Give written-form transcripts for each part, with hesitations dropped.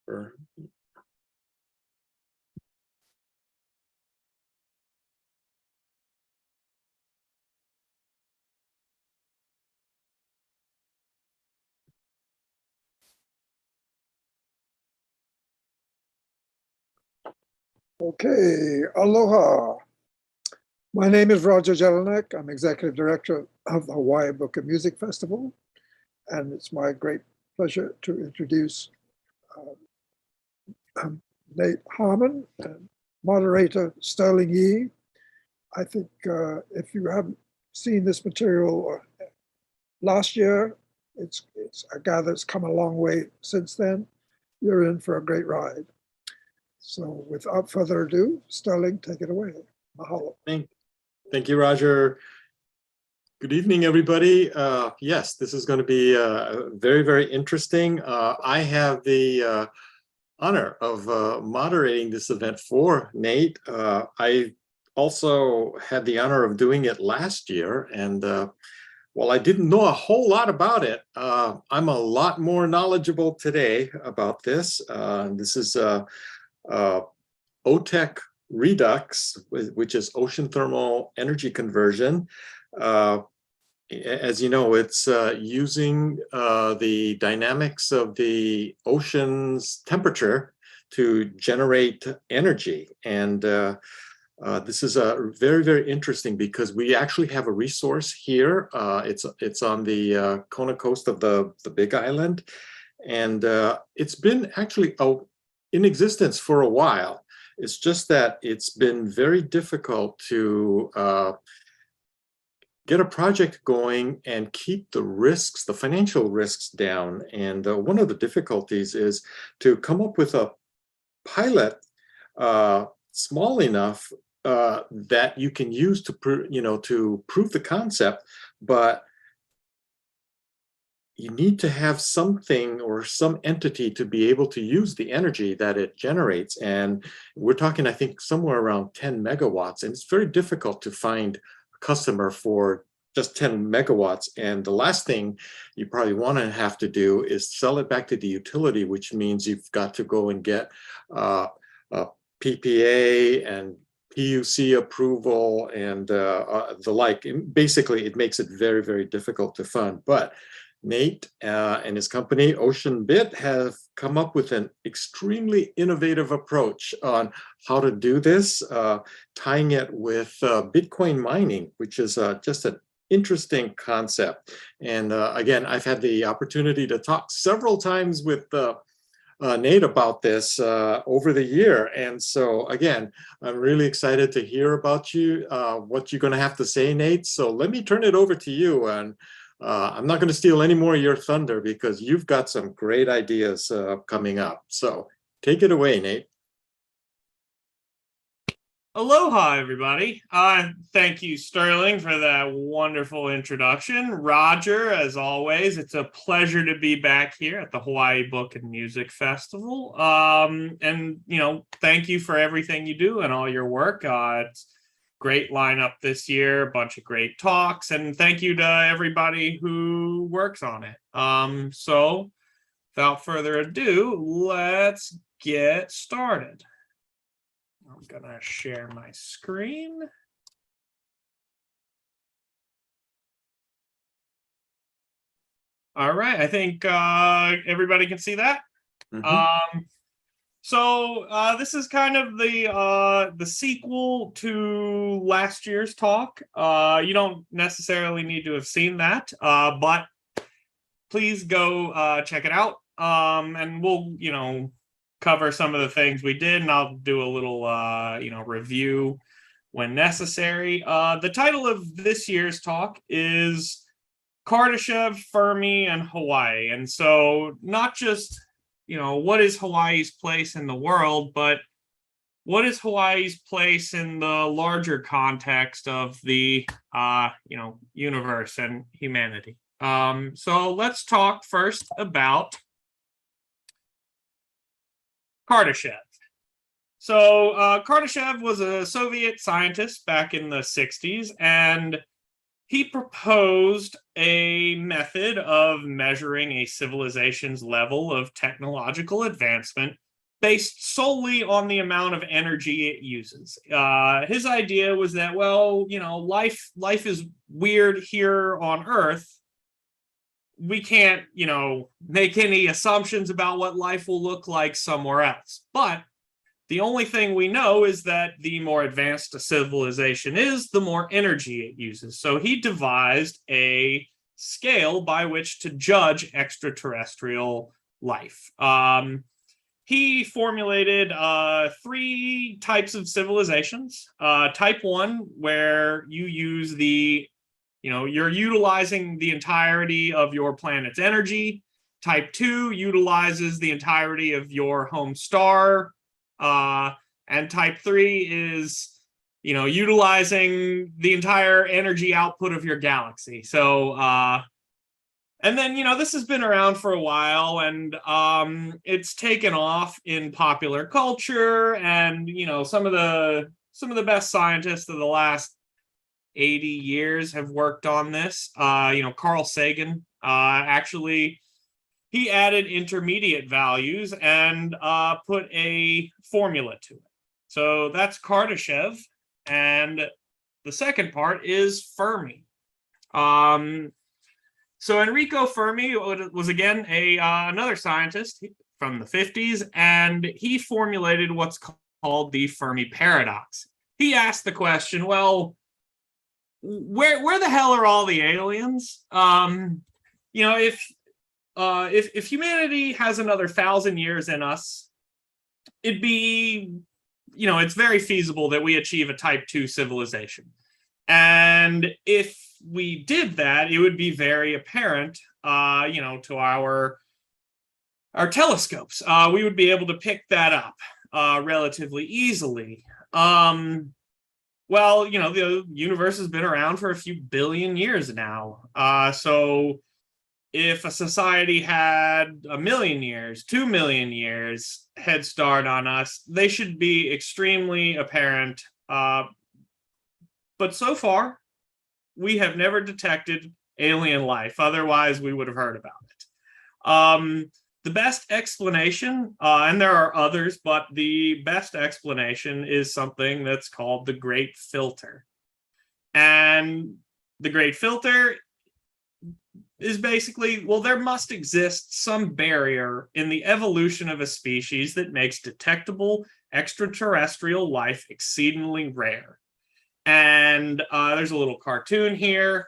Or Okay, aloha. My name is Roger Jelinek. I'm Executive Director of the Hawaii Book and Music Festival, and it's my great pleasure to introduce Nate Harmon and moderator Sterling Yee. I think if you haven't seen this material last year, I gather it's come a long way since then. You're in for a great ride. So without further ado, Sterling, take it away. Mahalo. Thank you, Roger. Good evening, everybody. Yes, this is going to be very, very interesting. I have the honor of moderating this event for Nate. I also had the honor of doing it last year, and while I didn't know a whole lot about it, I'm a lot more knowledgeable today about this. This is OTEC Redux, which is ocean thermal energy conversion. As you know, it's using the dynamics of the ocean's temperature to generate energy. And this is very, very interesting because we actually have a resource here. It's on the Kona coast of the Big Island. And it's been actually in existence for a while. It's just that it's been very difficult to get a project going and keep the risks, the financial risks down. And one of the difficulties is to come up with a pilot small enough that you can use to prove the concept, but you need to have something or some entity to be able to use the energy that it generates. And we're talking, I think, somewhere around 10 megawatts. And it's very difficult to find a customer for just 10 megawatts. And the last thing you probably want to have to do is sell it back to the utility, which means you've got to go and get a PPA and PUC approval and the like. And basically, it makes it very, very difficult to fund. But Nate and his company, Oceanbit, have come up with an extremely innovative approach on how to do this, tying it with Bitcoin mining, which is just an interesting concept. And again, I've had the opportunity to talk several times with Nate about this over the year. And so again, I'm really excited to hear about you, what you're going to have to say, Nate. So let me turn it over to you. And I'm not going to steal any more of your thunder because you've got some great ideas coming up. So take it away, Nate. Aloha, everybody. Thank you, Sterling, for that wonderful introduction. Roger, as always, it's a pleasure to be back here at the Hawaii Book and Music Festival. And, thank you for everything you do and all your work. It's great lineup this year, a bunch of great talks, and thank you to everybody who works on it. So without further ado, let's get started. I'm gonna share my screen. All right, I think everybody can see that. Mm-hmm. So this is kind of the sequel to last year's talk. You don't necessarily need to have seen that, but please go check it out. And we'll, cover some of the things we did, and I'll do a little, review when necessary. The title of this year's talk is Kardashev, Fermi, and Hawaii. And so not just what is Hawaii's place in the world, but what is Hawaii's place in the larger context of the, universe and humanity? So let's talk first about Kardashev. So Kardashev was a Soviet scientist back in the 60s, and he proposed a method of measuring a civilization's level of technological advancement based solely on the amount of energy it uses. His idea was that, well, life is weird here on Earth. We can't, make any assumptions about what life will look like somewhere else. But the only thing we know is that the more advanced a civilization is, the more energy it uses. So he devised a scale by which to judge extraterrestrial life. He formulated 3 types of civilizations. Type 1, where you use you're utilizing the entirety of your planet's energy. Type 2 utilizes the entirety of your home star. And type 3 is, utilizing the entire energy output of your galaxy. So, and then, this has been around for a while, and it's taken off in popular culture, and, some of the best scientists of the last 80 years have worked on this. Carl Sagan, actually, he added intermediate values and put a formula to it. So that's Kardashev. And the second part is Fermi. So Enrico Fermi was, again, another scientist from the 50s, and he formulated what's called the Fermi Paradox. He asked the question, well, where the hell are all the aliens? If humanity has another 1,000 years in us, it'd be, it's very feasible that we achieve a type 2 civilization. And if we did that, it would be very apparent, to our telescopes. We would be able to pick that up relatively easily. Well, the universe has been around for a few billion years now. So if a society had 1 million years, 2 million years head start on us, they should be extremely apparent. But so far, we have never detected alien life. Otherwise, we would have heard about it. The best explanation, and there are others, but the best explanation is something that's called the Great Filter. And the Great Filter is basically, well, there must exist some barrier in the evolution of a species that makes detectable extraterrestrial life exceedingly rare. And there's a little cartoon here.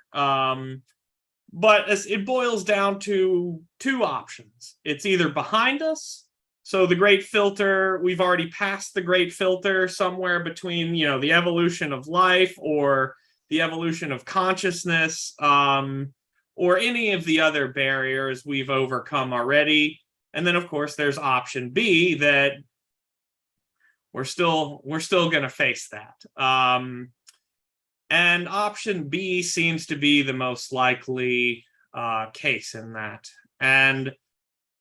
But it boils down to 2 options. It's either behind us. So the Great Filter, we've already passed the Great Filter somewhere between, the evolution of life or the evolution of consciousness, or any of the other barriers we've overcome already. And then, of course, there's option B, that we're still going to face that. And option B seems to be the most likely case in that. And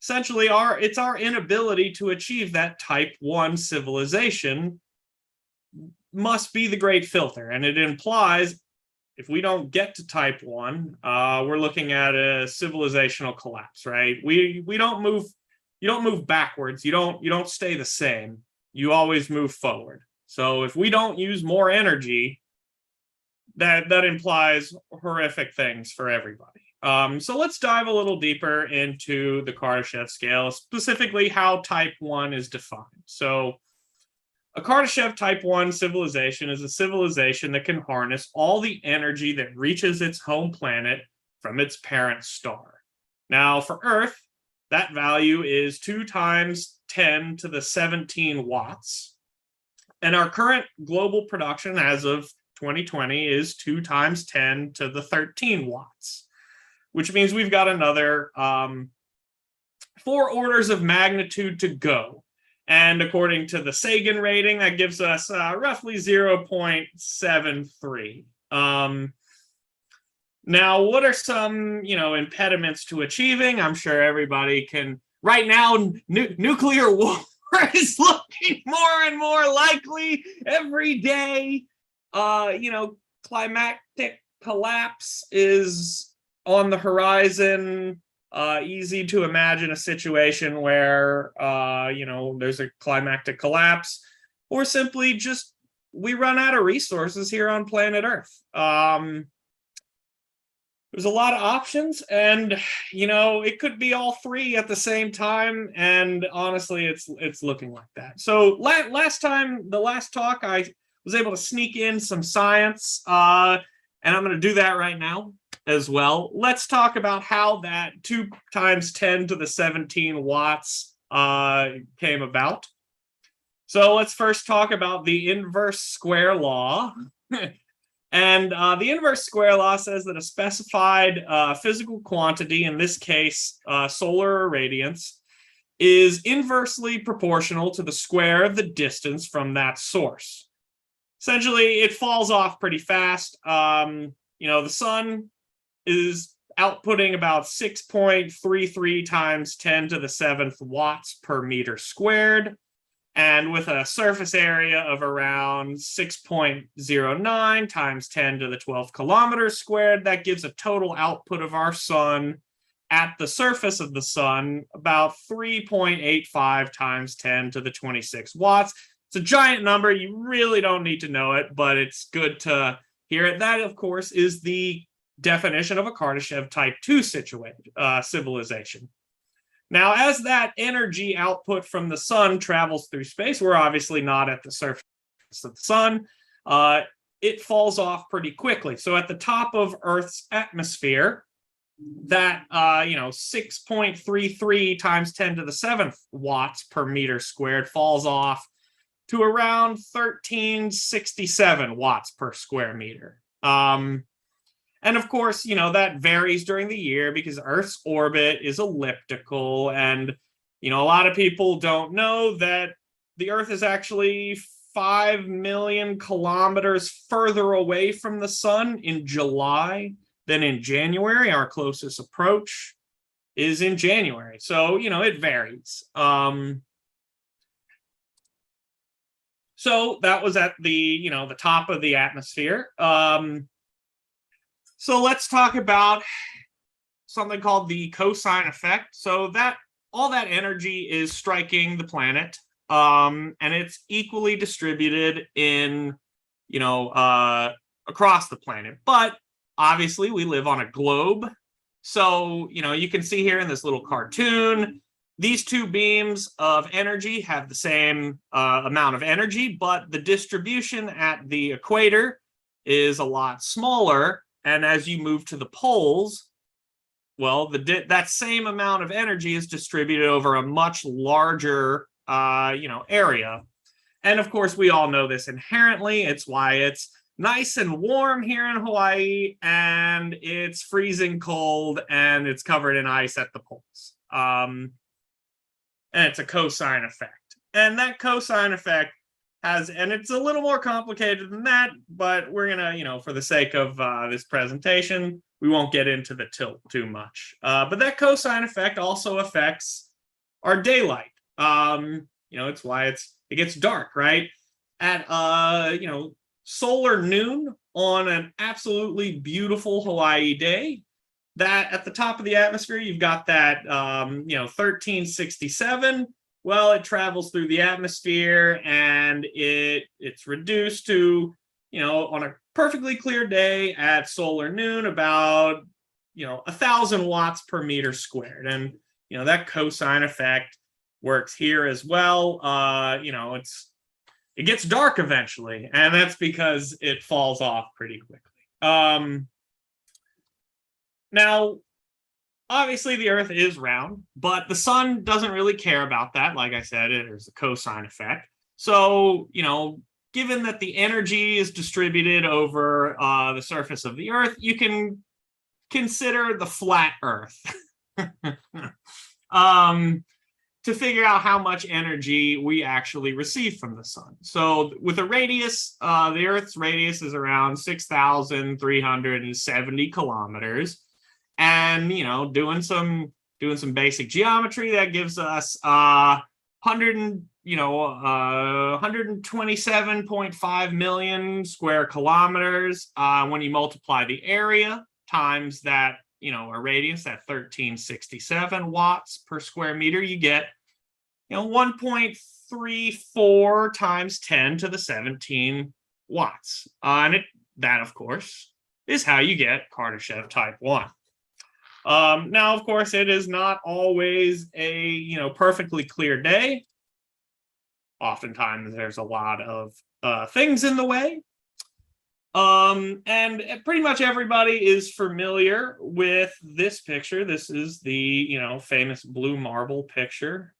essentially, it's our inability to achieve that type 1 civilization must be the Great Filter. And it implies if we don't get to type 1, we're looking at a civilizational collapse, right? We don't move, you don't move backwards, you don't stay the same, you always move forward. So if we don't use more energy, that implies horrific things for everybody. So let's dive a little deeper into the Kardashev scale, specifically how type 1 is defined. So a Kardashev type 1 civilization is a civilization that can harness all the energy that reaches its home planet from its parent star. Now, for Earth, that value is 2 times 10 to the 17 watts. And our current global production as of 2020 is 2 times 10 to the 13 watts, which means we've got another 4 orders of magnitude to go. And according to the Sagan rating, that gives us roughly 0.73. Now, what are some, impediments to achieving? I'm sure everybody can. Right now, nuclear war is looking more and more likely every day. Climatic collapse is on the horizon. Easy to imagine a situation where, there's a climactic collapse, or simply just we run out of resources here on planet Earth. There's a lot of options, and it could be all three at the same time, and honestly it's looking like that. So last talk I was able to sneak in some science, and I'm going to do that right now as well. Let's talk about how that 2 times 10 to the 17 watts came about. So let's first talk about the inverse square law. And the inverse square law says that a specified physical quantity, in this case solar irradiance, is inversely proportional to the square of the distance from that source. Essentially, it falls off pretty fast. The sun is outputting about 6.33 times 10 to the 7th watts per meter squared. And with a surface area of around 6.09 times 10 to the 12th kilometers squared, that gives a total output of our sun at the surface of the sun about 3.85 times 10 to the 26 watts. It's a giant number. You really don't need to know it, but it's good to hear it. That, of course, is the definition of a Kardashev type 2 civilization. Now, as that energy output from the sun travels through space, we're obviously not at the surface of the sun. It falls off pretty quickly. So at the top of Earth's atmosphere, that 6.33 times 10 to the 7th watts per meter squared falls off to around 1367 watts per square meter. And of course, that varies during the year because Earth's orbit is elliptical. And, a lot of people don't know that the Earth is actually 5 million kilometers further away from the sun in July than in January. Our closest approach is in January. So, it varies. So that was at the, the top of the atmosphere. So let's talk about something called the cosine effect. So that all that energy is striking the planet, and it's equally distributed in, across the planet. But obviously, we live on a globe. So, you can see here in this little cartoon, these two beams of energy have the same amount of energy, but the distribution at the equator is a lot smaller. And as you move to the poles, well, that same amount of energy is distributed over a much larger, area. And of course, we all know this inherently. It's why it's nice and warm here in Hawaii, and it's freezing cold, and it's covered in ice at the poles. And it's a cosine effect. And that cosine effect and it's a little more complicated than that, but we're gonna, for the sake of this presentation, we won't get into the tilt too much. But that cosine effect also affects our daylight. It's why it gets dark, right? At solar noon on an absolutely beautiful Hawaii day, that at the top of the atmosphere, you've got that 1367. Well, it travels through the atmosphere, and it's reduced to, on a perfectly clear day at solar noon, about 1,000 watts per meter squared. And that cosine effect works here as well. It gets dark eventually, and that's because it falls off pretty quickly. Now, obviously, the Earth is round, but the sun doesn't really care about that. Like I said, there's a cosine effect. So, given that the energy is distributed over the surface of the Earth, you can consider the flat Earth to figure out how much energy we actually receive from the sun. So with a radius, the Earth's radius is around 6,370 kilometers. And, doing some basic geometry, that gives us 100 127.5 million square kilometers. When you multiply the area times that, a radius, that 1367 watts per square meter, you get, 1.34 times 10 to the 17 watts. And that, of course, is how you get Kardashev type 1. Now, of course, it is not always a, perfectly clear day. Oftentimes, there's a lot of things in the way. And pretty much everybody is familiar with this picture. This is the, famous blue marble picture.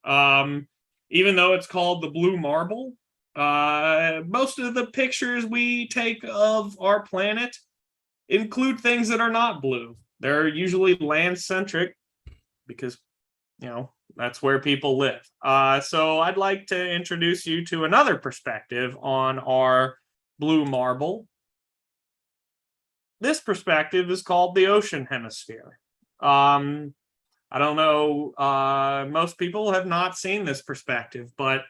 Even though it's called the blue marble, most of the pictures we take of our planet include things that are not blue. They're usually land-centric because, that's where people live. So I'd like to introduce you to another perspective on our blue marble. This perspective is called the Ocean Hemisphere. I don't know, most people have not seen this perspective, but,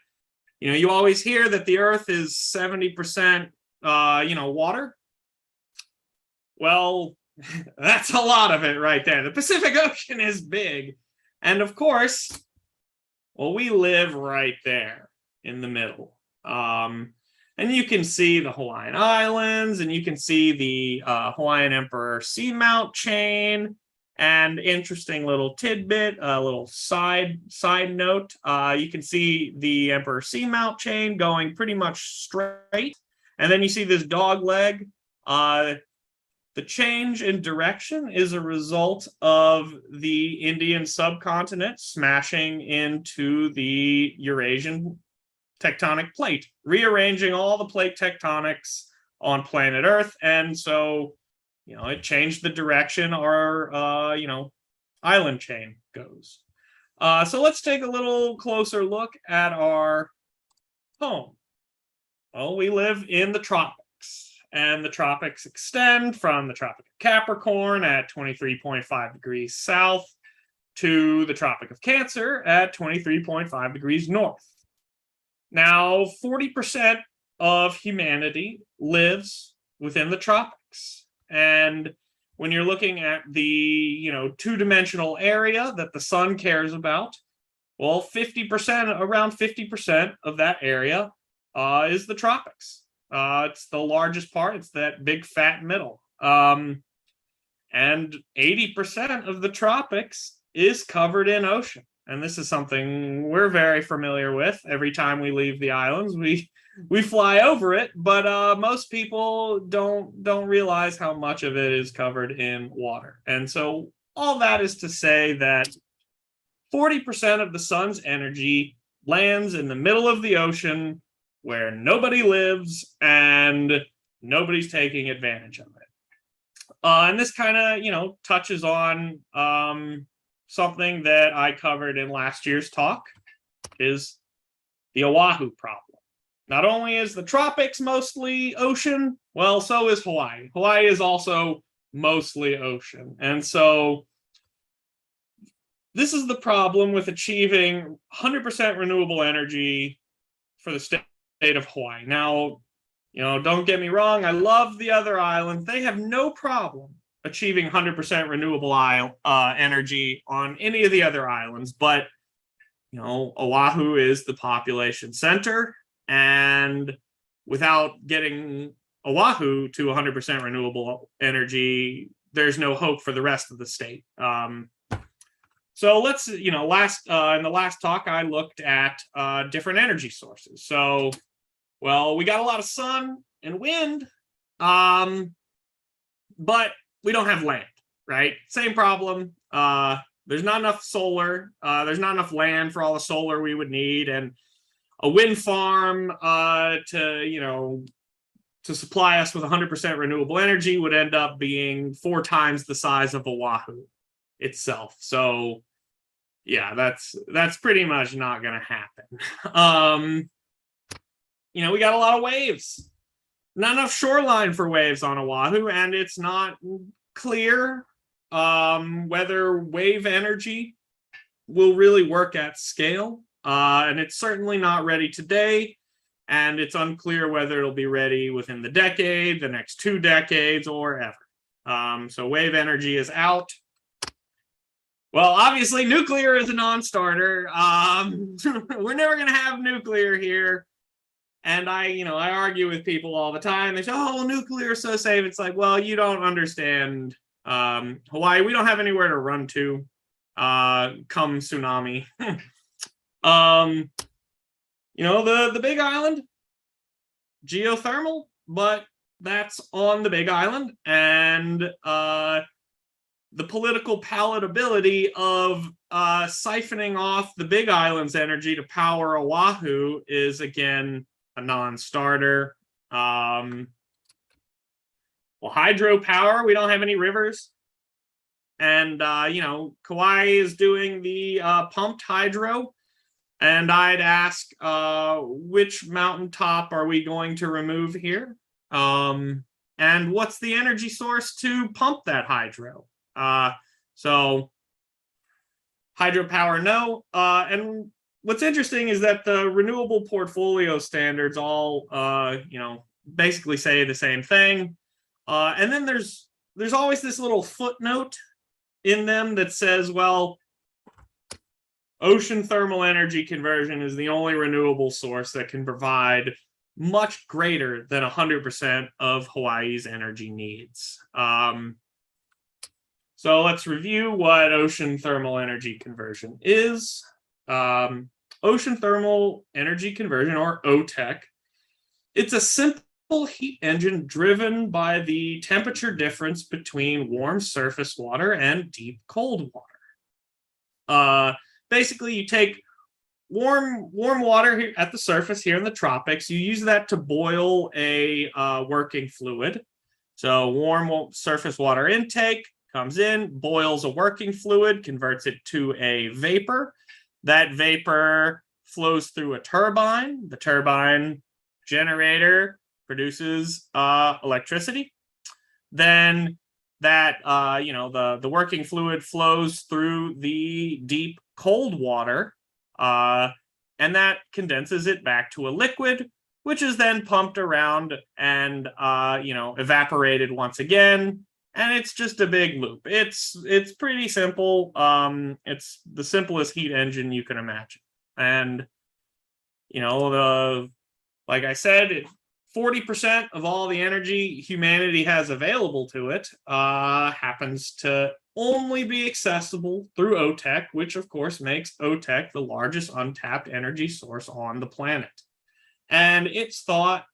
you always hear that the Earth is 70%, water. Well, that's a lot of it right there. The Pacific Ocean is big. And of course, well, we live right there in the middle. And you can see the Hawaiian Islands, and you can see the Hawaiian Emperor Seamount chain. And interesting little tidbit, a little side note, you can see the Emperor Seamount chain going pretty much straight. And then you see this dog leg. The change in direction is a result of the Indian subcontinent smashing into the Eurasian tectonic plate, rearranging all the plate tectonics on planet Earth. And so, it changed the direction our, island chain goes. So let's take a little closer look at our home. Well, we live in the tropics. And the tropics extend from the Tropic of Capricorn at 23.5 degrees south to the Tropic of Cancer at 23.5 degrees north. Now, 40% of humanity lives within the tropics. And when you're looking at the, two-dimensional area that the sun cares about, well, around 50% of that area is the tropics. It's the largest part. It's that big fat middle. And 80% of the tropics is covered in ocean. And this is something we're very familiar with. Every time we leave the islands, we fly over it, but most people don't realize how much of it is covered in water. And so all that is to say that 40% of the sun's energy lands in the middle of the ocean, where nobody lives and nobody's taking advantage of it. And this kind of, touches on something that I covered in last year's talk, is the Oahu problem. Not only is the tropics mostly ocean, well, so is Hawaii. Hawaii is also mostly ocean. And so this is the problem with achieving 100% renewable energy for the state of Hawaii. Now, don't get me wrong, I love the other islands. They have no problem achieving 100% renewable energy on any of the other islands, but Oahu is the population center, and without getting Oahu to 100% renewable energy, there's no hope for the rest of the state. So let's, in the last talk, I looked at different energy sources. So, well, we got a lot of sun and wind, but we don't have land, right? Same problem. There's not enough solar. There's not enough land for all the solar we would need, and a wind farm to supply us with 100% renewable energy would end up being 4 times the size of Oahu itself. So yeah, that's pretty much not going to happen. We got a lot of waves, not enough shoreline for waves on Oahu, and it's not clear whether wave energy will really work at scale. and it's certainly not ready today. And it's unclear whether it'll be ready within the decade, the next 2 decades, or ever. So wave energy is out. Well, obviously, nuclear is a non-starter. We're never going to have nuclear here. And I argue with people all the time. They say, oh, well, nuclear is so safe. It's like, well, you don't understand. Hawaii, we don't have anywhere to run to come tsunami. The Big Island, geothermal, but that's on the Big Island. And the political palatability of siphoning off the Big Island's energy to power Oahu is, again, a non-starter. Well, hydropower, we don't have any rivers. And, Kauai is doing the pumped hydro. And I'd ask, which mountaintop are we going to remove here? And what's the energy source to pump that hydro? So hydropower, no. And what's interesting is that the renewable portfolio standards all, basically say the same thing. And then there's always this little footnote in them that says, well, ocean thermal energy conversion is the only renewable source that can provide much greater than 100% of Hawaii's energy needs. So let's review what ocean thermal energy conversion is. Ocean thermal energy conversion, or OTEC, it's a simple heat engine driven by the temperature difference between warm surface water and deep cold water. Basically, you take warm water here at the surface here in the tropics. You use that to boil a working fluid. So warm surface water intake comes in, boils a working fluid, converts it to a vapor. That vapor flows through a turbine. The turbine generator produces electricity. Then that the working fluid flows through the deep cold water, and that condenses it back to a liquid, which is then pumped around and evaporated once again. And it's just a big loop. It's pretty simple. It's the simplest heat engine you can imagine. And like I said, 40% of all the energy humanity has available to it happens to only be accessible through OTEC, which of course makes OTEC the largest untapped energy source on the planet. And it's best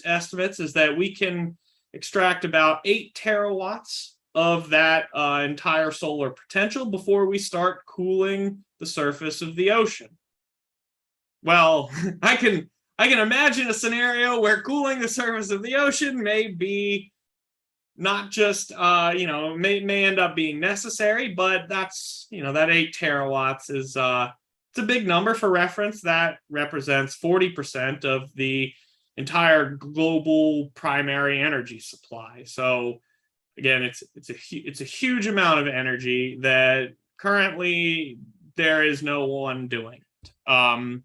estimates is that we can extract about 8 terawatts of that entire solar potential before we start cooling the surface of the ocean. Well, I can imagine a scenario where cooling the surface of the ocean may be not just may end up being necessary, but that's that 8 terawatts is it's a big number. For reference, that represents 40% of the entire global primary energy supply. So again, it's a huge amount of energy that currently there is no one doing it. Now,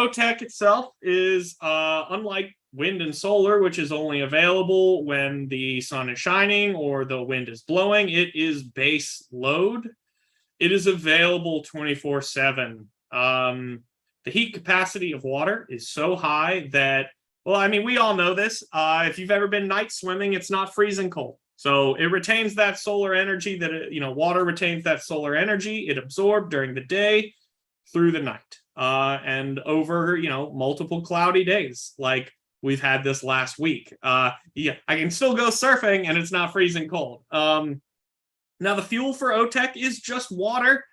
OTEC itself is unlike wind and solar, which is only available when the sun is shining or the wind is blowing. It is base load. It is available 24/7. The heat capacity of water is so high that, we all know this. If you've ever been night swimming, it's not freezing cold. So it retains that solar energy water retains that solar energy it absorbed during the day through the night. And over, multiple cloudy days, like we've had this last week. I can still go surfing and it's not freezing cold. Now, the fuel for OTEC is just water,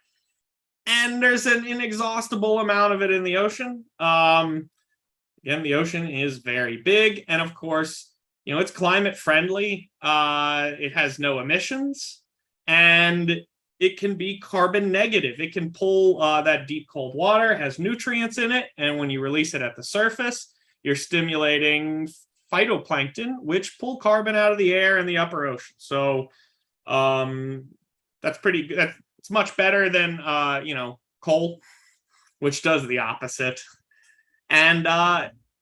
and there's an inexhaustible amount of it in the ocean. Again, the ocean is very big, and of course, it's climate friendly. It has no emissions, and it can be carbon negative. It can pull that deep cold water, has nutrients in it, and when you release it at the surface, you're stimulating phytoplankton, which pull carbon out of the air in the upper ocean. So that's pretty good. It's much better than coal, which does the opposite. And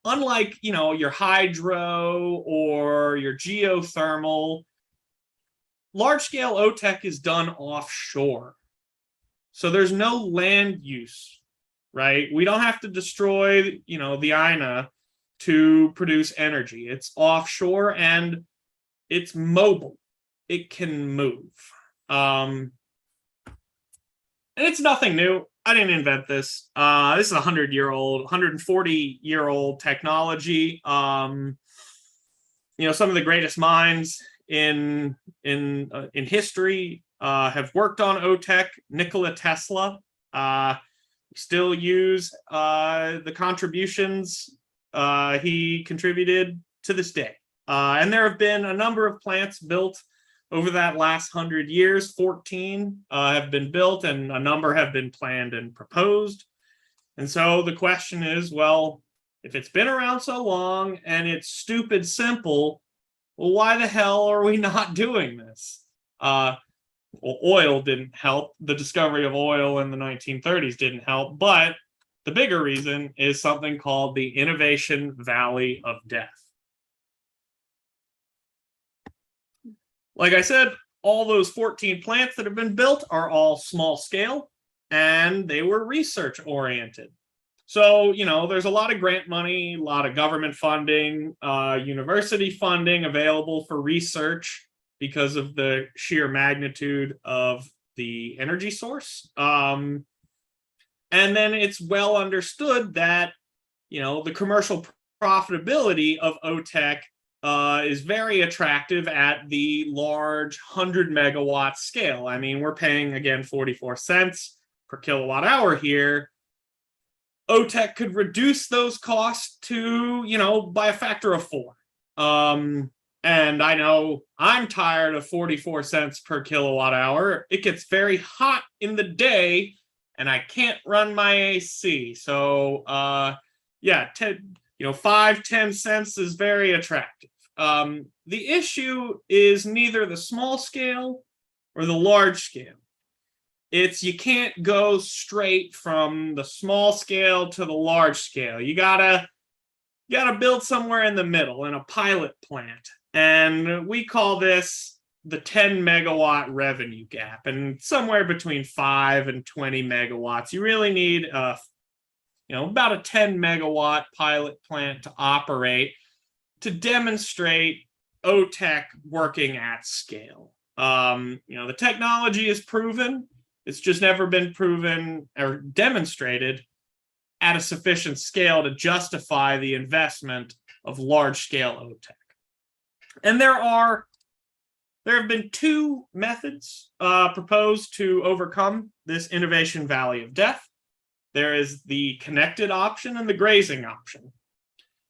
unlike your hydro or your geothermal, large-scale OTEC is done offshore. So there's no land use, right? We don't have to destroy, the INA to produce energy. It's offshore and it's mobile. It can move. And it's nothing new. I didn't invent this. This is 100-year-old, 140-year-old technology. Some of the greatest minds in history have worked on OTEC. Nikola Tesla. Still use the contributions he contributed to this day. And there have been a number of plants built over that last 100 years. 14 have been built, and a number have been planned and proposed. And so the question is, well, if it's been around so long and it's stupid simple, well, why the hell are we not doing this? Well, oil didn't help. The discovery of oil in the 1930s didn't help. But the bigger reason is something called the Innovation Valley of Death. Like I said, all those 14 plants that have been built are all small scale, and they were research oriented. So, there's a lot of grant money, a lot of government funding, university funding available for research because of the sheer magnitude of the energy source. And then it's well understood that, the commercial profitability of OTEC is very attractive at the large 100 megawatt scale. I mean, we're paying, again, 44 cents per kilowatt hour here. OTEC could reduce those costs to, by a factor of 4. And I know I'm tired of 44 cents per kilowatt hour. It gets very hot in the day and I can't run my AC. So, 5-10 cents is very attractive. The issue is neither the small scale or the large scale. It's you can't go straight from the small scale to the large scale. You gotta build somewhere in the middle in a pilot plant. And we call this the 10 megawatt revenue gap. And somewhere between 5 and 20 megawatts, you really need about a 10 megawatt pilot plant to operate to demonstrate OTEC working at scale. The technology is proven. It's just never been proven or demonstrated at a sufficient scale to justify the investment of large-scale OTEC. And there have been 2 methods proposed to overcome this innovation valley of death. There is the connected option and the grazing option.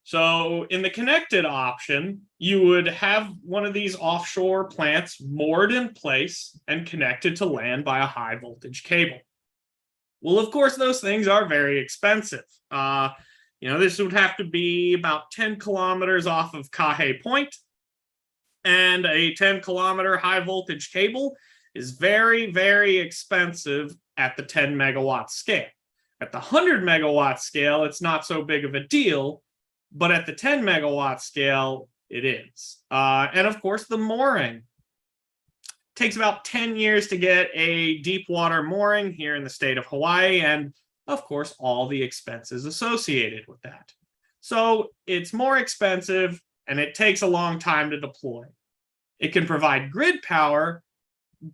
So in the connected option, you would have one of these offshore plants moored in place and connected to land by a high voltage cable. Well, of course, those things are very expensive. This would have to be about 10 kilometers off of Kahe Point, and a 10-kilometer high voltage cable is very, very expensive at the 10 megawatt scale. At the 100 megawatt scale, it's not so big of a deal, but at the 10 megawatt scale, it is. And of course, the mooring. It takes about 10 years to get a deep water mooring here in the state of Hawaii, and of course, all the expenses associated with that. So it's more expensive, and it takes a long time to deploy. It can provide grid power,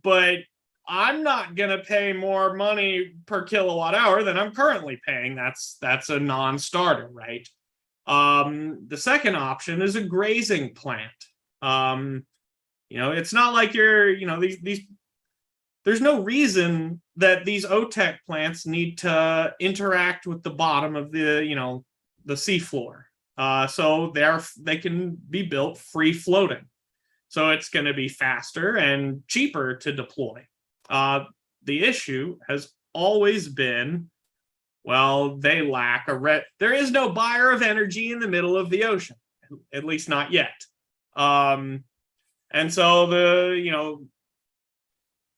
but I'm not going to pay more money per kilowatt hour than I'm currently paying. That's a non-starter, right? The second option is a grazing plant. It's not like there's no reason that these OTEC plants need to interact with the bottom of the seafloor. So they can be built free floating. So it's going to be faster and cheaper to deploy. The issue has always been, well, they lack there is no buyer of energy in the middle of the ocean, at least not yet. And so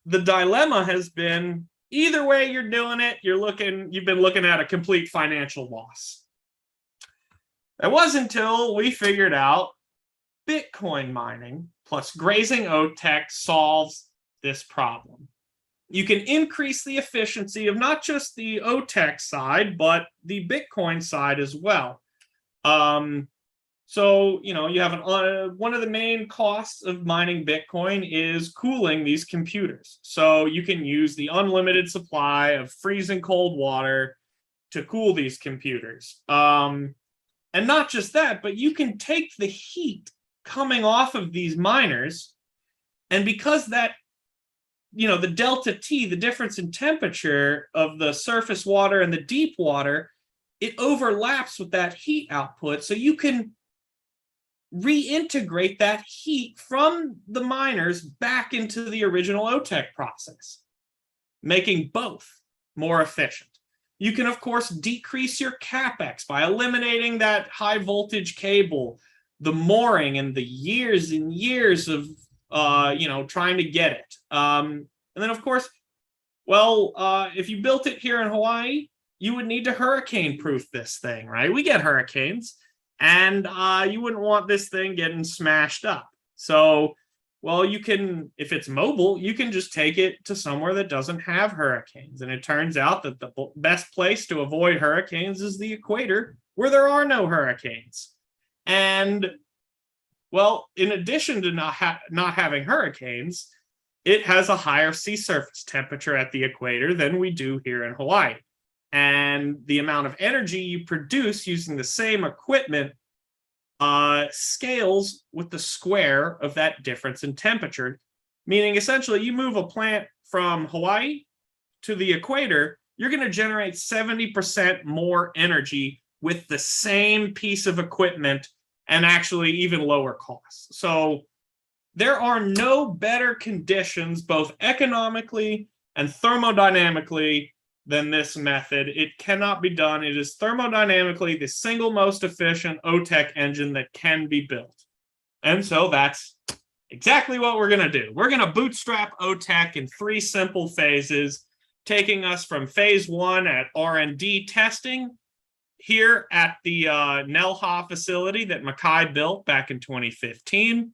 the dilemma has been either way you're doing it, you've been looking at a complete financial loss. It wasn't until we figured out Bitcoin mining plus grazing Otech solves this problem. You can increase the efficiency of not just the OTEC side, but the Bitcoin side as well. So, you have one of the main costs of mining Bitcoin is cooling these computers. So you can use the unlimited supply of freezing cold water to cool these computers. And not just that, but you can take the heat coming off of these miners, and because that, the delta T, the difference in temperature of the surface water and the deep water, it overlaps with that heat output. So you can reintegrate that heat from the miners back into the original OTEC process, making both more efficient. You can, of course, decrease your CapEx by eliminating that high voltage cable, the mooring, and the years and years of trying to get it. And then, of course, if you built it here in Hawaii, you would need to hurricane-proof this thing, right? We get hurricanes, and you wouldn't want this thing getting smashed up. So, you can, if it's mobile, you can just take it to somewhere that doesn't have hurricanes. And it turns out that the best place to avoid hurricanes is the equator, where there are no hurricanes. And, in addition to not having hurricanes, it has a higher sea surface temperature at the equator than we do here in Hawaii. And the amount of energy you produce using the same equipment scales with the square of that difference in temperature, meaning essentially you move a plant from Hawaii to the equator, you're going to generate 70% more energy with the same piece of equipment and actually even lower costs. So there are no better conditions, both economically and thermodynamically, than this method. It cannot be done. It is thermodynamically the single most efficient OTEC engine that can be built. And so that's exactly what we're going to do. We're going to bootstrap OTEC in 3 simple phases, taking us from phase 1 at R&D testing here at the Nelha facility that Mackay built back in 2015.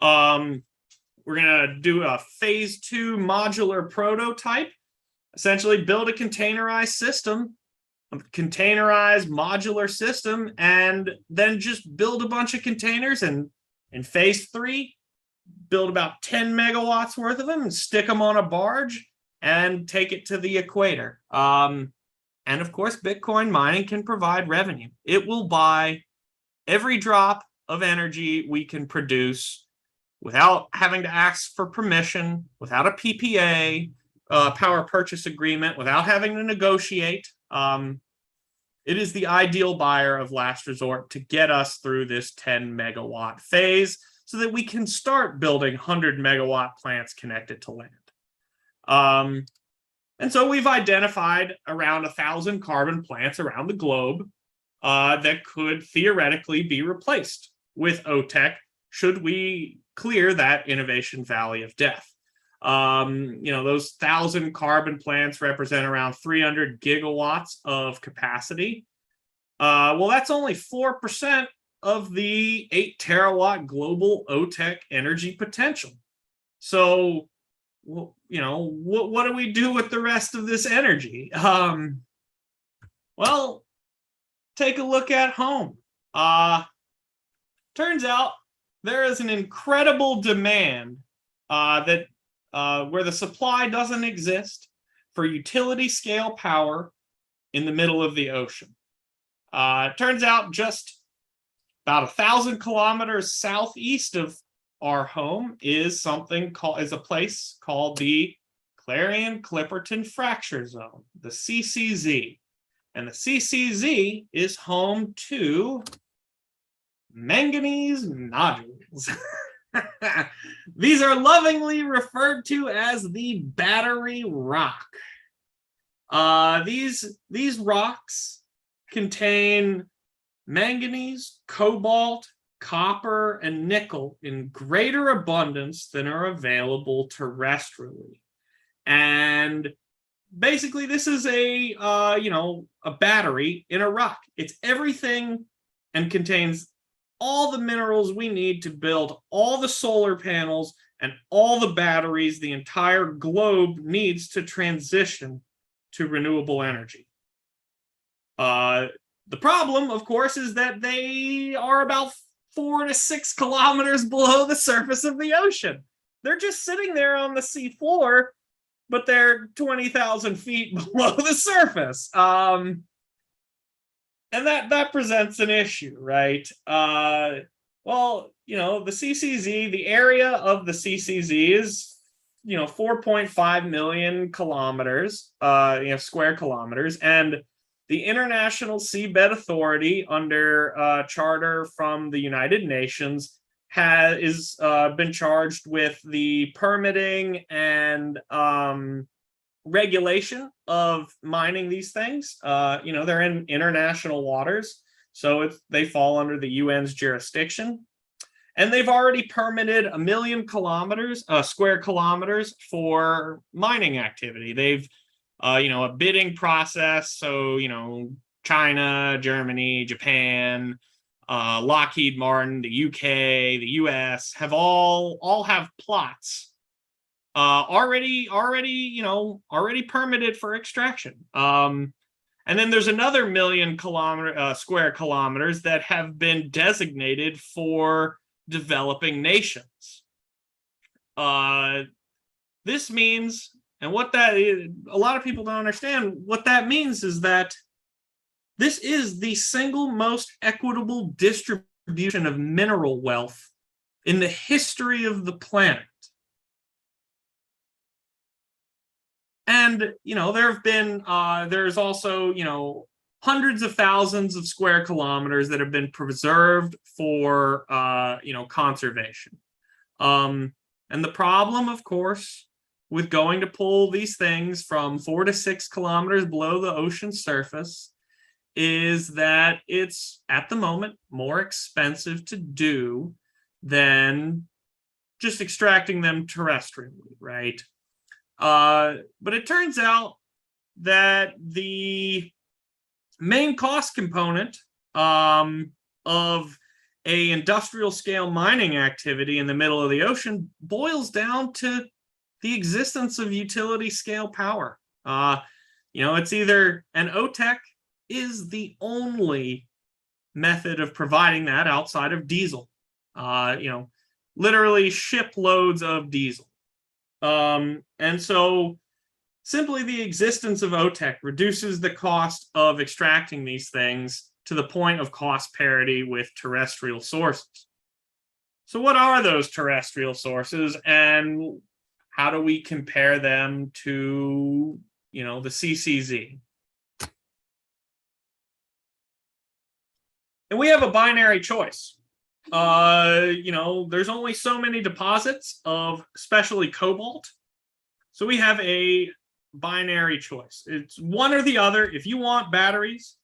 We're going to do a phase 2 modular prototype, essentially build a containerized system, a containerized modular system, and then just build a bunch of containers. And in phase 3, build about 10 megawatts worth of them and stick them on a barge and take it to the equator. And of course, Bitcoin mining can provide revenue. It will buy every drop of energy we can produce without having to ask for permission, without a PPA, power purchase agreement, without having to negotiate. It is the ideal buyer of last resort to get us through this 10 megawatt phase so that we can start building 100 megawatt plants connected to land. And so we've identified around 1,000 carbon plants around the globe that could theoretically be replaced with OTEC should we clear that innovation valley of death. Those 1,000 carbon plants represent around 300 gigawatts of capacity. That's only 4% of the 8 terawatt global OTEC energy potential. So, what do we do with the rest of this energy? Take a look at home. Turns out there is an incredible demand that where the supply doesn't exist for utility scale power in the middle of the ocean. It turns out just about 1,000 kilometers southeast of our home is a place called the Clarion-Clipperton Fracture Zone, the CCZ. And the CCZ is home to manganese nodules. These are lovingly referred to as the battery rock. These rocks contain manganese, cobalt, copper, and nickel in greater abundance than are available terrestrially. And basically, this is a battery in a rock. It's everything and contains all the minerals we need to build all the solar panels and all the batteries the entire globe needs to transition to renewable energy. The problem, of course, is that they are about 4 to 6 kilometers below the surface of the ocean. They're just sitting there on the sea floor, but they're 20,000 feet below the surface. And that presents an issue, right? Well, the CCZ, the area of the CCZ is, 4.5 million kilometers, square kilometers. And the International Seabed Authority, under a charter from the United Nations, has been charged with the permitting and regulation of mining these things. They're in international waters, so they fall under the UN's jurisdiction. And they've already permitted 1 million square kilometers for mining activity. They've, a bidding process. So, China, Germany, Japan, Lockheed Martin, the UK, the US have all have plots already permitted for extraction. And then there's another 1 million square kilometers that have been designated for developing nations. This means, and what that is, a lot of people don't understand what that means, is that this is the single most equitable distribution of mineral wealth in the history of the planet. And, there have been, there's also, hundreds of thousands of square kilometers that have been preserved for, conservation. And the problem, of course, with going to pull these things from 4 to 6 kilometers below the ocean surface is that it's, at the moment, more expensive to do than just extracting them terrestrially, right? But it turns out that the main cost component of a industrial scale mining activity in the middle of the ocean boils down to the existence of utility scale power. It's either an OTEC is the only method of providing that outside of diesel. Literally shiploads of diesel. And so simply the existence of OTEC reduces the cost of extracting these things to the point of cost parity with terrestrial sources. So what are those terrestrial sources, and how do we compare them to, the CCZ? And we have a binary choice. There's only so many deposits of especially cobalt. So we have a binary choice. It's one or the other. If you want batteries,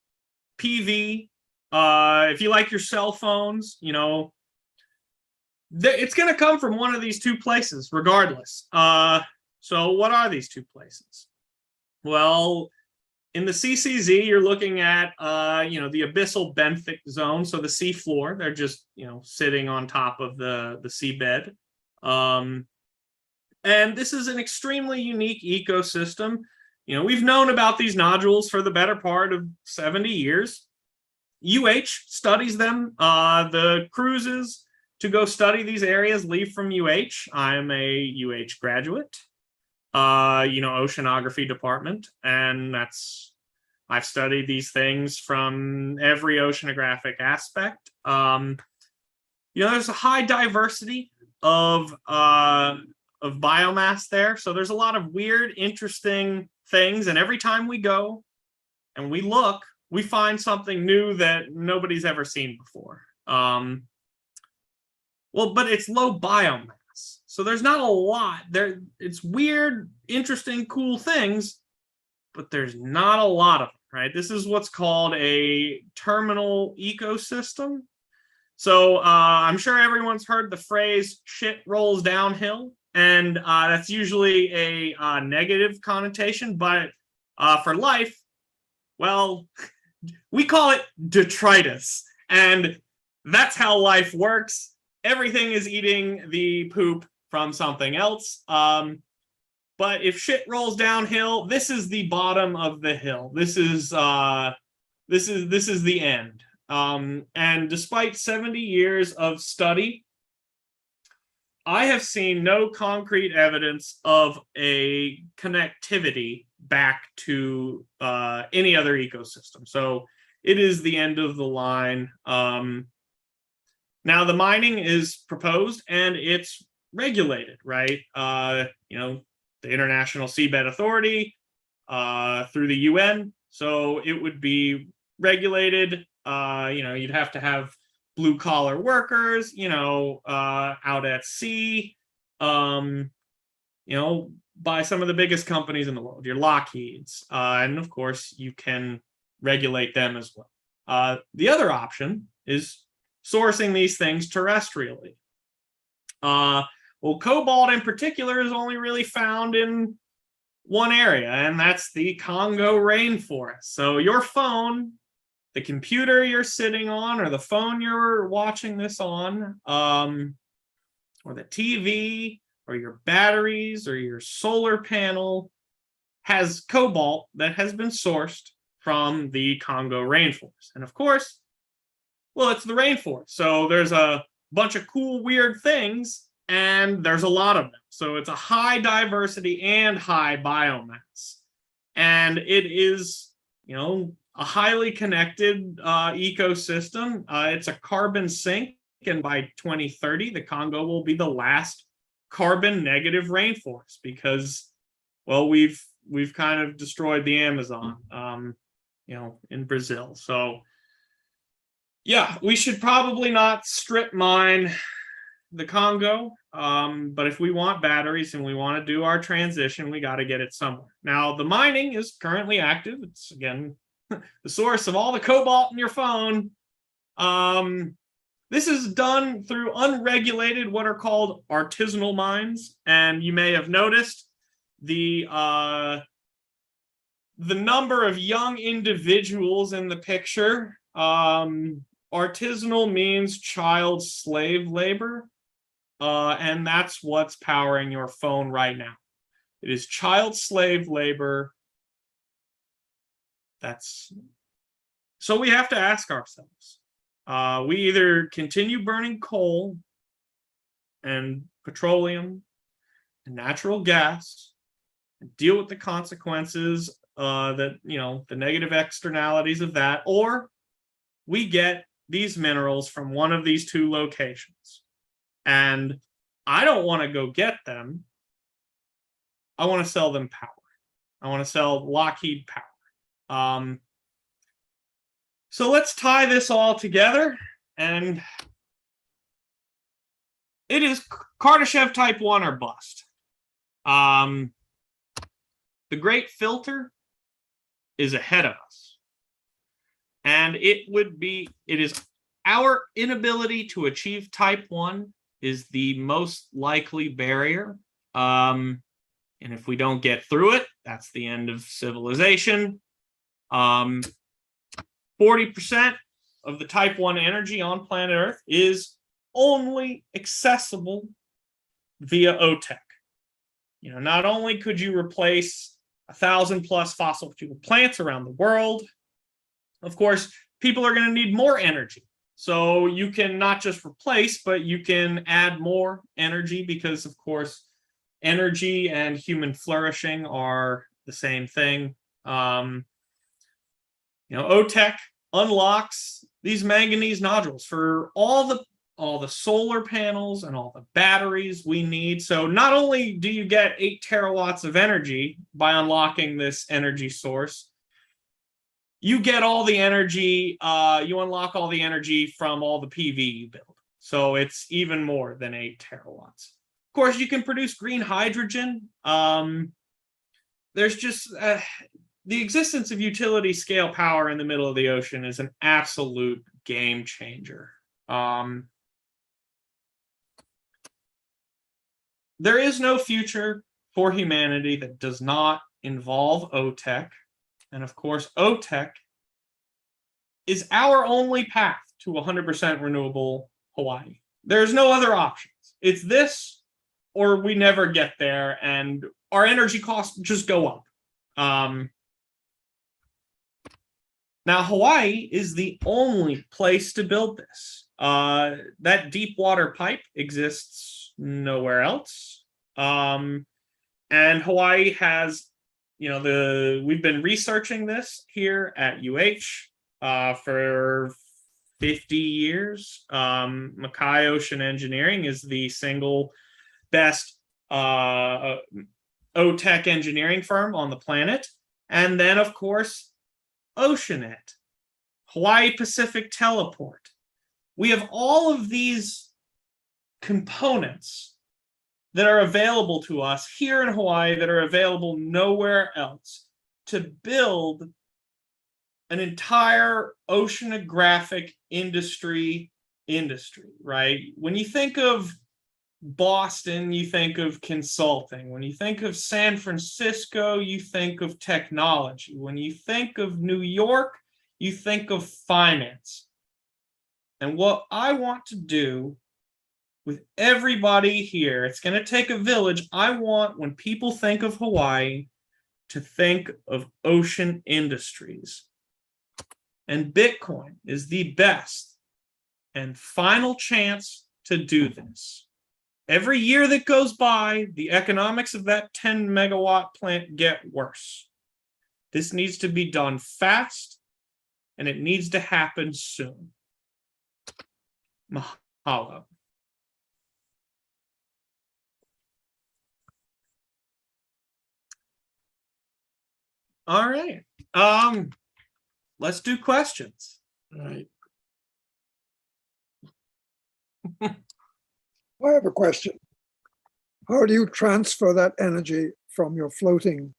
PV, if you like your cell phones, it's going to come from one of these two places regardless. So what are these two places? Well, in the CCZ, you're looking at, the abyssal benthic zone, so the sea floor. They're just, sitting on top of the seabed. And this is an extremely unique ecosystem. We've known about these nodules for the better part of 70 years. studies them. The cruises to go study these areas leave from I'm a graduate. Oceanography department, and I've studied these things from every oceanographic aspect. There's a high diversity of biomass there, so there's a lot of weird, interesting things, and every time we go and we look, we find something new that nobody's ever seen before. But it's low biomass. So there's not a lot there. It's weird, interesting, cool things, but there's not a lot of them, right? This is what's called a terminal ecosystem. So I'm sure everyone's heard the phrase "shit rolls downhill." and that's usually a negative connotation. But for life, well, we call it detritus, and that's how life works. Everything is eating the poop from something else. But if shit rolls downhill, this is the bottom of the hill. This is the end. And despite 70 years of study, I have seen no concrete evidence of a connectivity back to any other ecosystem. So it is the end of the line. Now the mining is proposed and it's regulated, right? The International Seabed Authority through the UN. So it would be regulated. You'd have to have blue collar workers, out at sea, by some of the biggest companies in the world, your Lockheeds. And of course, you can regulate them as well. The other option is sourcing these things terrestrially. Well, cobalt in particular is only really found in one area, and that's the Congo rainforest. So your phone, the computer you're sitting on, or the phone you're watching this on, or the TV, or your batteries, or your solar panel has cobalt that has been sourced from the Congo rainforest. And of course, well, it's the rainforest. So there's a bunch of cool, weird things, and there's a lot of them. So it's a high diversity and high biomass. And it is, a highly connected ecosystem. It's a carbon sink, and by 2030, the Congo will be the last carbon negative rainforest because, well, we've kind of destroyed the Amazon, in Brazil. So yeah, we should probably not strip mine the Congo, but if we want batteries and we want to do our transition, we got to get it somewhere. Now, the mining is currently active. It's, again, the source of all the cobalt in your phone. This is done through unregulated, what are called artisanal mines, and you may have noticed the number of young individuals in the picture. Artisanal means child slave labor, and that's what's powering your phone right now. It is child slave labor. So we have to ask ourselves, we either continue burning coal and petroleum and natural gas and deal with the consequences, the negative externalities of that, or we get these minerals from one of these two locations. And I don't want to go get them. I want to sell them power. I want to sell Lockheed power. So let's tie this all together. And it is Kardashev type 1 or bust. The great filter is ahead of us. And it is our inability to achieve type 1 is the most likely barrier. And if we don't get through it, that's the end of civilization. 40% of the type 1 energy on planet Earth is only accessible via OTEC. Not only could you replace 1,000 plus fossil fuel plants around the world, of course, people are going to need more energy. So you can not just replace, but you can add more energy because, of course, energy and human flourishing are the same thing. OTEC unlocks these manganese nodules for all the solar panels and all the batteries we need. So not only do you get 8 terawatts of energy by unlocking this energy source, you get all the energy, you unlock all the energy from all the PV you build. So it's even more than 8 terawatts. Of course, you can produce green hydrogen. There's just the existence of utility scale power in the middle of the ocean is an absolute game changer. there is no future for humanity that does not involve OTEC. And of course, OTEC is our only path to 100% renewable Hawaii. There's no other options. It's this, or we never get there, and our energy costs just go up. Now, Hawaii is the only place to build this. That deep water pipe exists nowhere else. And Hawaii has, we've been researching this here at for 50 years. Mackay Ocean Engineering is the single best Otech engineering firm on the planet. And then, of course, Oceanit, Hawaii Pacific Teleport. We have all of these components that are available to us here in Hawaii that are available nowhere else to build an entire oceanographic industry, right? When you think of Boston, you think of consulting. When you think of San Francisco, you think of technology. When you think of New York, you think of finance. And what I want to do with everybody here, it's going to take a village. I want, when people think of Hawaii, to think of ocean industries. And Bitcoin is the best and final chance to do this. Every year that goes by, the economics of that 10 megawatt plant get worse. This needs to be done fast, and it needs to happen soon. Mahalo. All right. Let's do questions. All right. I have a question. How do you transfer that energy from your floating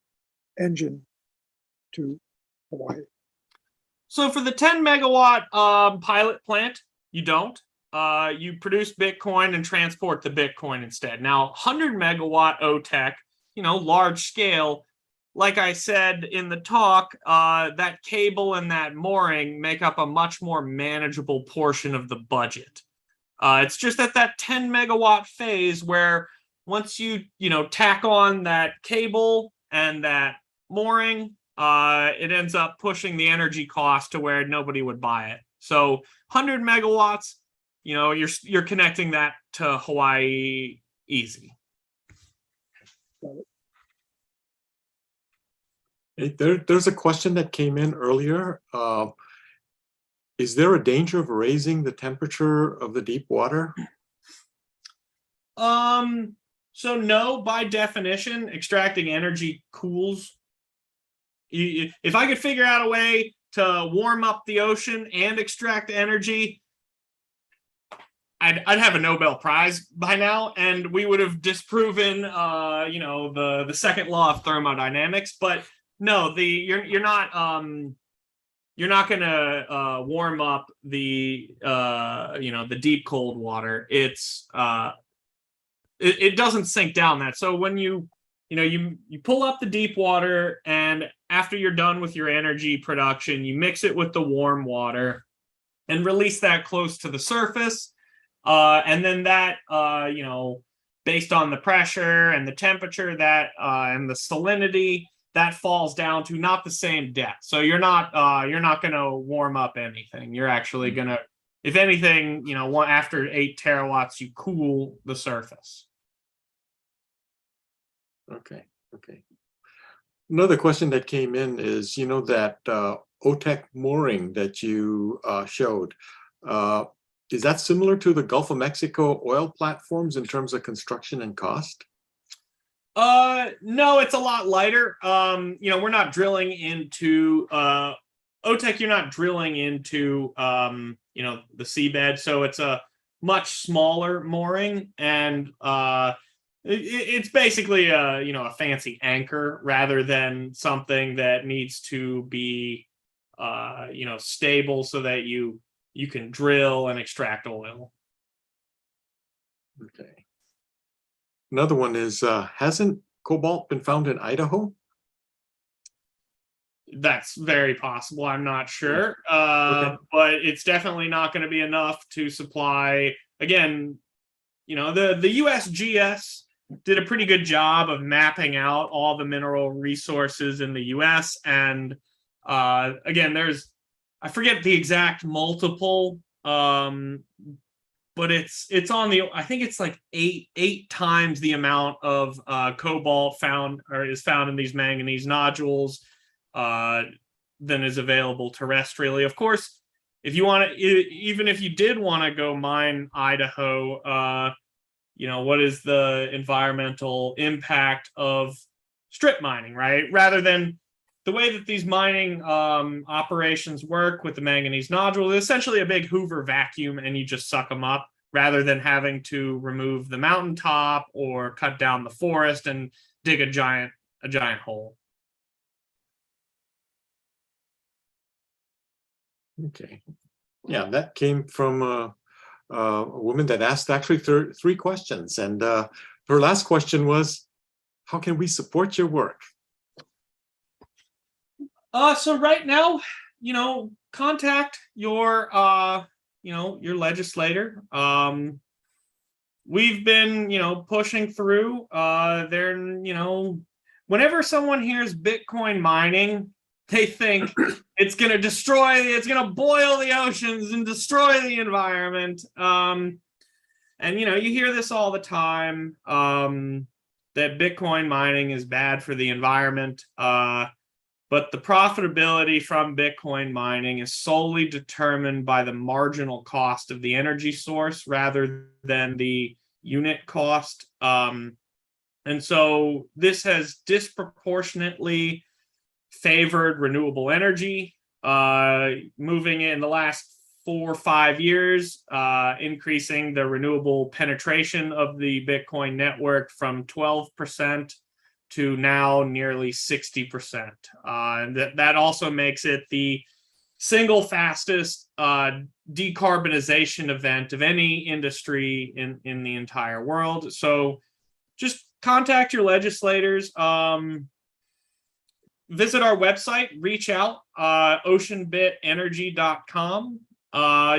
engine to Hawaii? So for the 10 megawatt pilot plant, you don't. You produce Bitcoin and transport the Bitcoin instead. Now, 100 megawatt OTEC, large scale, like I said in the talk, that cable and that mooring make up a much more manageable portion of the budget. It's just at that 10 megawatt phase where once you tack on that cable and that mooring, it ends up pushing the energy cost to where nobody would buy it. So 100 megawatts, you're connecting that to Hawaii easy. There's a question that came in earlier. Is there a danger of raising the temperature of the deep water? So no, by definition, extracting energy cools. If I could figure out a way to warm up the ocean and extract energy, I'd have a Nobel Prize by now, and we would have disproven, the second law of thermodynamics. But no, you're not going to warm up the the deep cold water. It's it doesn't sink down that. So when you pull up the deep water, and after you're done with your energy production, you mix it with the warm water and release that close to the surface. And then that, based on the pressure and the temperature that and the salinity, that falls down to not the same depth. So you're not going to warm up anything. You're actually going to, if anything, after 8 terawatts, you cool the surface. Okay. Another question that came in is, that OTEC mooring that you showed, is that similar to the Gulf of Mexico oil platforms in terms of construction and cost? No, it's a lot lighter. We're not drilling into OTEC, you're not drilling into the seabed, so it's a much smaller mooring, and it's basically a fancy anchor rather than something that needs to be stable so that you can drill and extract oil. Okay. Another one is, hasn't cobalt been found in Idaho? That's very possible. I'm not sure. Okay. But it's definitely not going to be enough to supply. Again, the USGS did a pretty good job of mapping out all the mineral resources in the US. And again, I forget the exact multiple, but it's on I think it's like eight times the amount of cobalt is found in these manganese nodules than is available terrestrially. Of course, if you want to, even if you did want to go mine Idaho, what is the environmental impact of strip mining, right? Rather than the way that these mining operations work with the manganese nodule, is essentially a big Hoover vacuum and you just suck them up, rather than having to remove the mountaintop or cut down the forest and dig a giant hole. Okay. Yeah, that came from a woman that asked actually three questions. And her last question was, how can we support your work? So right now, contact your your legislator. We've been, pushing through. Whenever someone hears Bitcoin mining, they think it's going to boil the oceans and destroy the environment. And you hear this all the time, that Bitcoin mining is bad for the environment. But the profitability from Bitcoin mining is solely determined by the marginal cost of the energy source rather than the unit cost. And so this has disproportionately favored renewable energy, moving in the last 4 or 5 years, increasing the renewable penetration of the Bitcoin network from 12% to now nearly 60%. And that also makes it the single fastest decarbonization event of any industry in the entire world. So just contact your legislators. Visit our website, reach out, oceanbitenergy.com.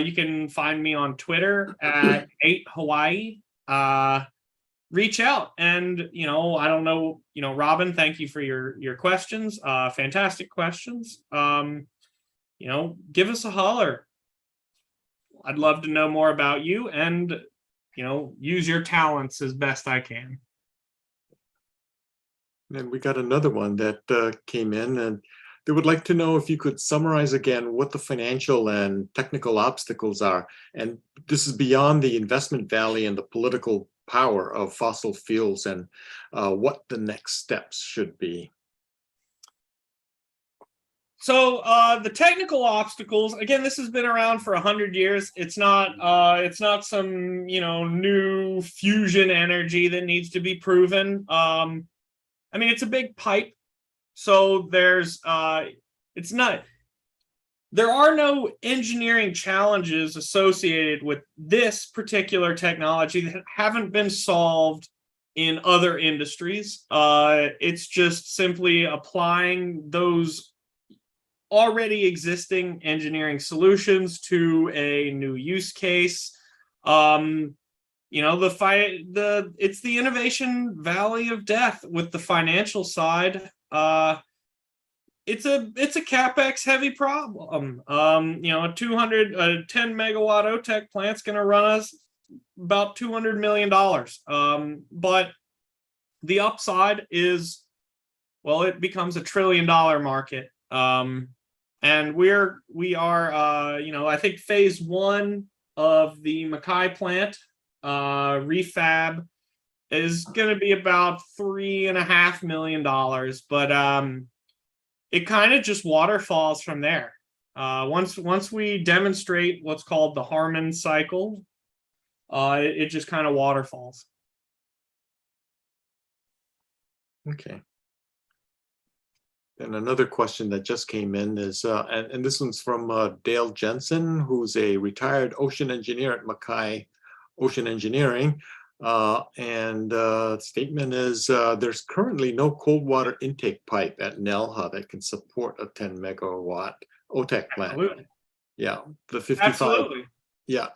You can find me on Twitter at 8Hawai'i. Reach out, and I don't know, Robin, thank you for your questions. Fantastic questions. Give us a holler. I'd love to know more about you and use your talents as best I can. And we got another one that came in, and they would like to know if you could summarize again what the financial and technical obstacles are. And this is beyond the investment valley and the political power of fossil fuels, and what the next steps should be. So the technical obstacles, again, this has been around for 100 years. It's not some new fusion energy that needs to be proven. It's a big pipe, so there are no engineering challenges associated with this particular technology that haven't been solved in other industries. It's just simply applying those already existing engineering solutions to a new use case. It's the innovation valley of death with the financial side. It's a capex heavy problem. A 10 megawatt OTEC plant's going to run us about $200 million. But the upside is, it becomes $1 trillion market. And we are, I think phase 1 of the Mackay plant refab is going to be about $3.5 million. But it kind of just waterfalls from there. Once we demonstrate what's called the Harmon cycle, it just kind of waterfalls. Okay. And another question that just came in is, and this one's from Dale Jensen, who's a retired ocean engineer at Mackay Ocean Engineering. Statement is there's currently no cold water intake pipe at Nelha that can support a 10 megawatt OTEC plant. Absolutely. Yeah, the 55 Absolutely.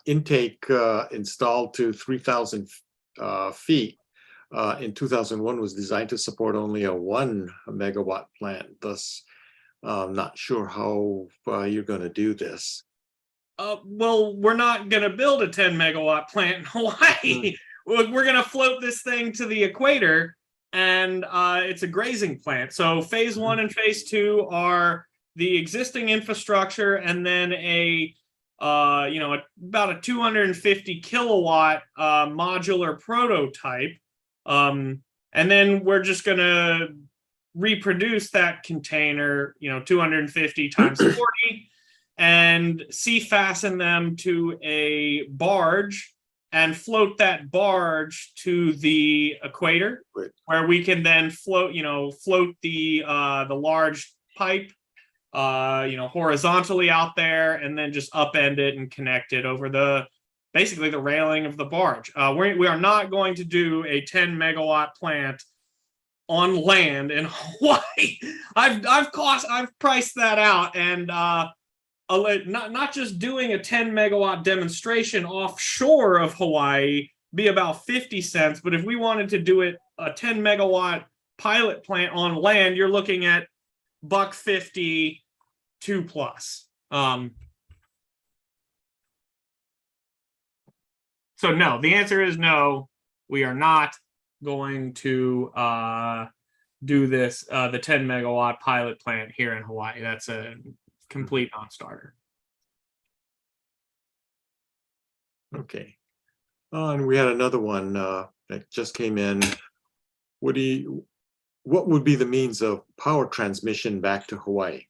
intake installed to 3,000 feet in 2001 was designed to support only a 1 megawatt plant. Thus, I'm not sure how you're going to do this. Well, we're not going to build a 10 megawatt plant in Hawaii. We're going to float this thing to the equator, and it's a grazing plant. So phase 1 and phase 2 are the existing infrastructure, and then about a 250 kilowatt modular prototype. And then we're just going to reproduce that container, 250 times 40, and sea fasten them to a barge and float that barge to the equator, where we can then float the large pipe horizontally out there, and then just upend it and connect it over basically the railing of the barge. We are not going to do a 10 megawatt plant on land in Hawaii. I've priced that out, and not just doing a 10 megawatt demonstration offshore of Hawaii be about 50 cents, but if we wanted to do it a 10 megawatt pilot plant on land, you're looking at $1.50 plus. So no, the answer is no. We are not going to do this, the 10 megawatt pilot plant here in Hawaii. That's a complete non-starter. Okay. And we had another one that just came in. What would be the means of power transmission back to Hawaii?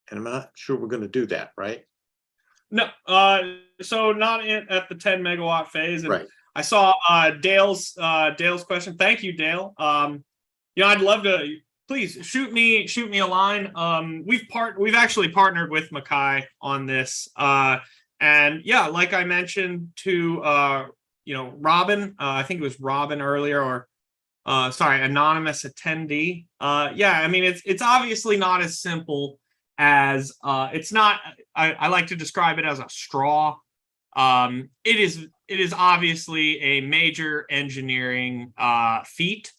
And I'm not sure we're going to do that, right? No, so not at the 10 megawatt phase. And right. I saw Dale's question. Thank you, Dale. I'd love to. Please shoot me a line. We've actually partnered with Mackay on this, and yeah, like I mentioned to Robin, I think it was Robin earlier, or anonymous attendee. Yeah, I mean it's obviously not as simple as it's not. I like to describe it as a straw. It is obviously a major engineering feat.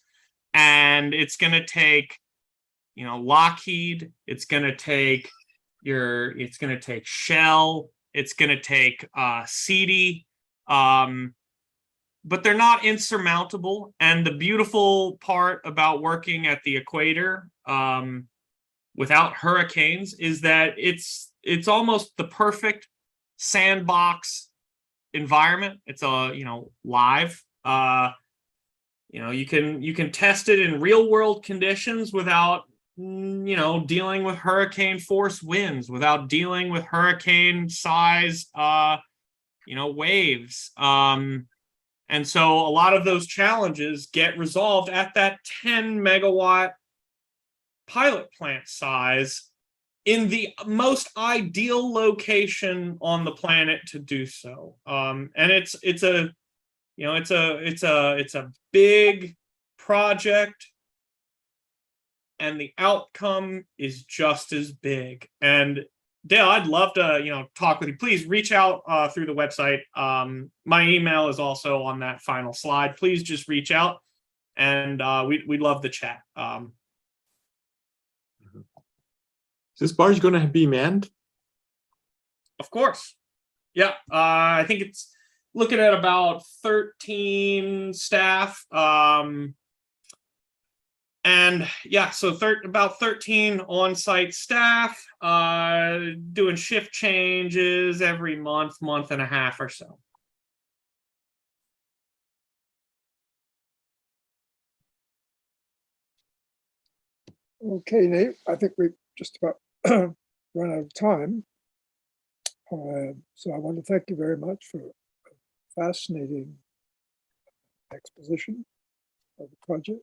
And it's going to take, Lockheed. It's going to take Shell. It's going to take CD. But they're not insurmountable. And the beautiful part about working at the equator without hurricanes is that it's almost the perfect sandbox environment. It's live. You can test it in real world conditions without dealing with hurricane force winds, without dealing with hurricane size waves. And so a lot of those challenges get resolved at that 10 megawatt pilot plant size in the most ideal location on the planet to do so. And it's a big project, and the outcome is just as big. And Dale, I'd love to, talk with you. Please reach out through the website. My email is also on that final slide. Please just reach out, and we'd love to chat. Is this barge going to be manned? Of course. Yeah, I think it's looking at about 13 staff. And yeah, so about 13 on-site staff doing shift changes every month and a half or so. Okay, Nate, I think we've just about run out of time. So I want to thank you very much for a fascinating exposition of the project.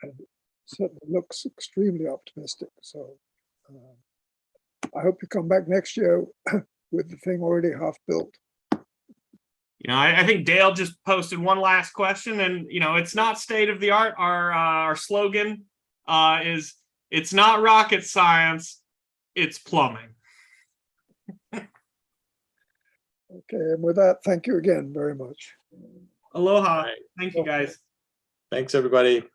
And it certainly looks extremely optimistic. So I hope you come back next year with the thing already half built. I think Dale just posted one last question, and it's not state of the art. Our slogan is it's not rocket science, it's plumbing. Okay, and with that, thank you again very much. Aloha. Right. Thank you, guys. Thanks, everybody.